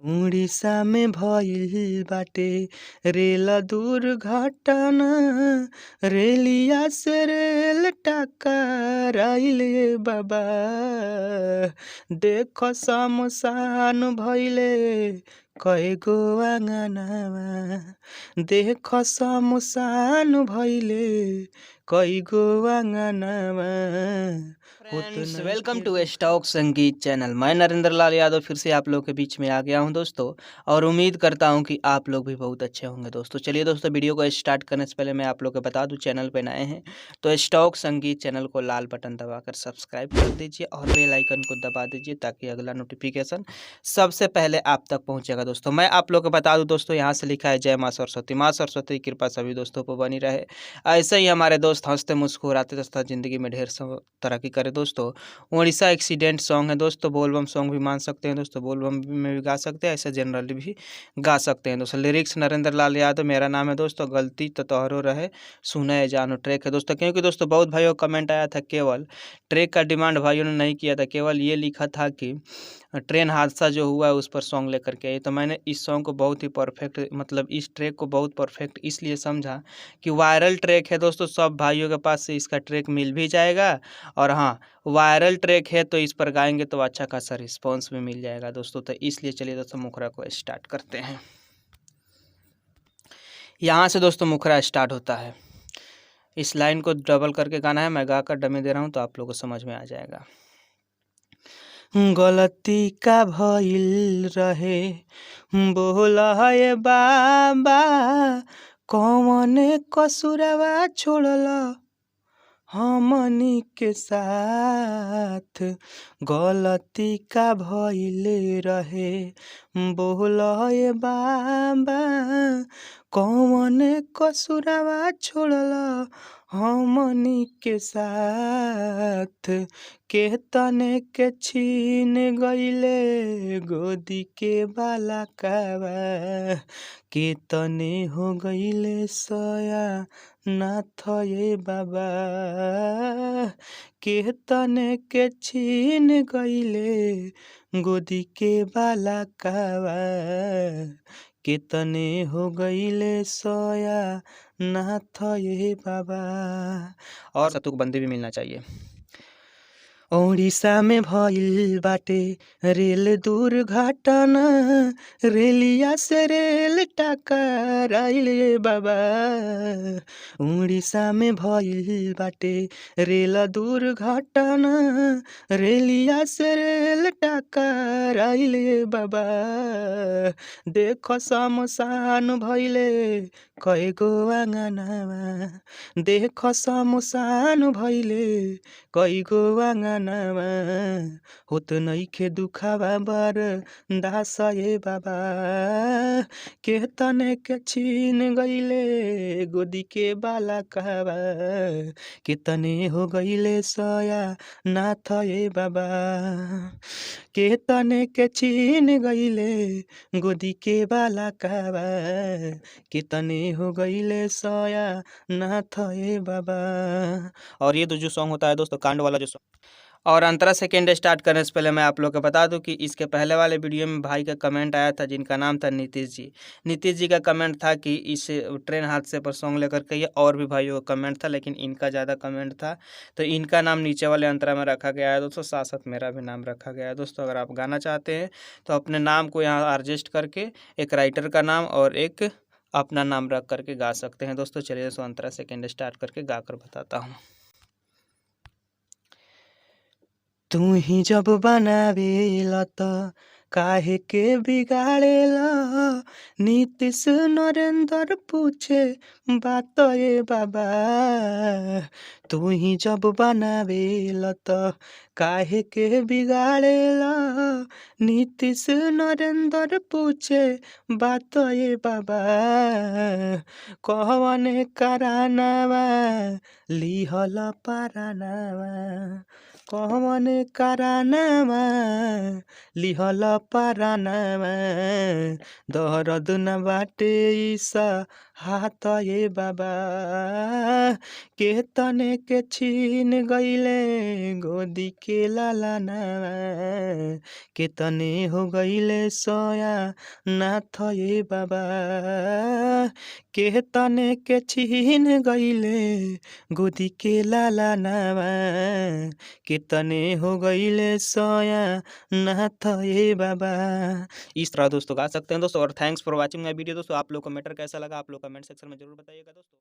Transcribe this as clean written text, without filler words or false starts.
उड़ीसा में भइल बाटे रेल दुर्घटना। रेलिया से रेल टकराइल बाबा। देख शमशान भइले कएगो आंगनवा। देख शमशान भइले कईगो आंगनवा। फ्रेंड्स, वेलकम टू स्टॉक संगीत चैनल। मैं नरेंद्र लाल यादव फिर से आप लोगों के बीच में आ गया हूं दोस्तों, और उम्मीद करता हूं कि आप लोग भी बहुत अच्छे होंगे दोस्तों। चलिए दोस्तों, वीडियो को स्टार्ट करने से पहले मैं आप लोगों को बता दूं, चैनल पे नए हैं तो स्टॉक संगीत चैनल को लाल बटन दबाकर सब्सक्राइब कर दीजिए और बेल आइकन को दबा दीजिए ताकि अगला नोटिफिकेशन सबसे पहले आप तक पहुँचेगा दोस्तों। मैं आप लोग को बता दूँ दोस्तों, यहाँ से लिखा है जय माँ सरस्वती। माँ सरस्वती की कृपा सभी दोस्तों पर बनी रहे। ऐसे ही हमारे दोस्त हंसते मुस्कुराते तथा ज़िंदगी में ढेर तरक्की करे दोस्तों। उड़ीसा एक्सीडेंट सॉन्ग है दोस्तों, बोलबम सॉन्ग भी मान सकते हैं दोस्तों, बोलबम में भी गा सकते हैं, ऐसे जनरली भी गा सकते हैं दोस्तों। लिरिक्स नरेंद्र लाल यादव, मेरा नाम है दोस्तों, गलती तो तोहरो रहे सुने जानो ट्रैक है दोस्तों। क्योंकि दोस्तों बहुत भाइयों का कमेंट आया था, केवल ट्रैक का डिमांड भाइयों ने नहीं किया था, केवल ये लिखा था कि ट्रेन हादसा जो हुआ है उस पर सॉन्ग लेकर के आई। तो मैंने इस सॉन्ग को बहुत ही परफेक्ट, मतलब इस ट्रैक को बहुत परफेक्ट इसलिए समझा कि वायरल ट्रैक है दोस्तों, सब भाइयों के पास से इसका ट्रैक मिल भी जाएगा, और हाँ, वायरल ट्रैक है तो इस पर गाएंगे तो अच्छा खासा रिस्पॉन्स भी मिल जाएगा दोस्तों। तो इसलिए चलिए दोस्तों, मुखरा को स्टार्ट करते हैं। यहाँ से दोस्तों मुखरा स्टार्ट होता है। इस लाइन को डबल करके गाना है, मैं गाकर डमी दे रहा हूँ तो आप लोगों को समझ में आ जाएगा। गलती का भइल रहे बोला है बाबा, कौने कसुरवा छोड़ला हमनी के साथ। गलती का भइल रहे बोले बाबा, कौने कसुरवा छोड़ला हमनी के साथ। के तने के छीन गईले गोदी के बाला कावा, के तने हो गईले सया नाथ ये बाबा। के तने के छीन गईले गोदी के बाला कावा, के तने हो गईले सया नाथ ये बाबा। और सतुक बंदी भी मिलना चाहिए। उड़ीसा में भइल बाटे रेल दुर्घटना। रेलिया से रेल टकराइल बाबा। उड़ीसा में भइल बाटे रेल दुर्घटना। रेलिया से रेल टकराइल बाबा। देख शमशान भइले कएगो आंगनवा। देख शमशान भइले कईगो आंगनवा। होत नइखे दुखावा बरदास ये बाबा। के तने के छीन गईले गोदी के बाला कहवा, के तने हो गईले सया नाथ ये बाबा। के तने के छीन गईले गोदी के बाला कहवा, के तने हो गईले सया नाथ ये बाबा। और ये तो जो सॉन्ग होता है दोस्तों, कांड वाला जो सॉन्ग। और अंतरा सेकेंड स्टार्ट करने से पहले मैं आप लोग को बता दूं कि इसके पहले वाले वीडियो में भाई का कमेंट आया था जिनका नाम था नीतीश जी। नीतीश जी का कमेंट था कि इस ट्रेन हादसे पर सॉन्ग लेकर के, और भी भाइयों का कमेंट था लेकिन इनका ज़्यादा कमेंट था, तो इनका नाम नीचे वाले अंतरा में रखा गया है दोस्तों। साथ साथ मेरा भी नाम रखा गया है दोस्तों। अगर आप गाना चाहते हैं तो अपने नाम को यहाँ एडजस्ट करके एक राइटर का नाम और एक अपना नाम रख करके गा सकते हैं दोस्तों। चलिए दोस्तों, अंतरा सेकेंड स्टार्ट करके गा कर बताता हूँ। तू ही जब बनावेला त काहे के बिगाड़ेला। नीतीश नरेंद्र पूछे बात ये बाबा। तू ही जब बनावेला त काहे के बिगाड़ेला। नीतीश नरेंद्र पूछे बात ये बाबा। कहवने करानावा लिहल पारानावा। कौन करानामा लिहल परानामा दर्द न बाटे ईसा हाथ ये बाबा के तने के छीन गईले गोदी के लालानामा के तने हो गईले सोया नाथ ये बाबा के तने के छीन गईले गोदी के लालानामा के तने हो गईले सोया नाथ ये बाबा। इस तरह दोस्तों गा सकते हैं दोस्तों। और thanks for watching my video दोस्तों। आप लोग को मैटर कैसा लगा आप लोग कमेंट सेक्शन में जरूर बताइएगा दोस्तों।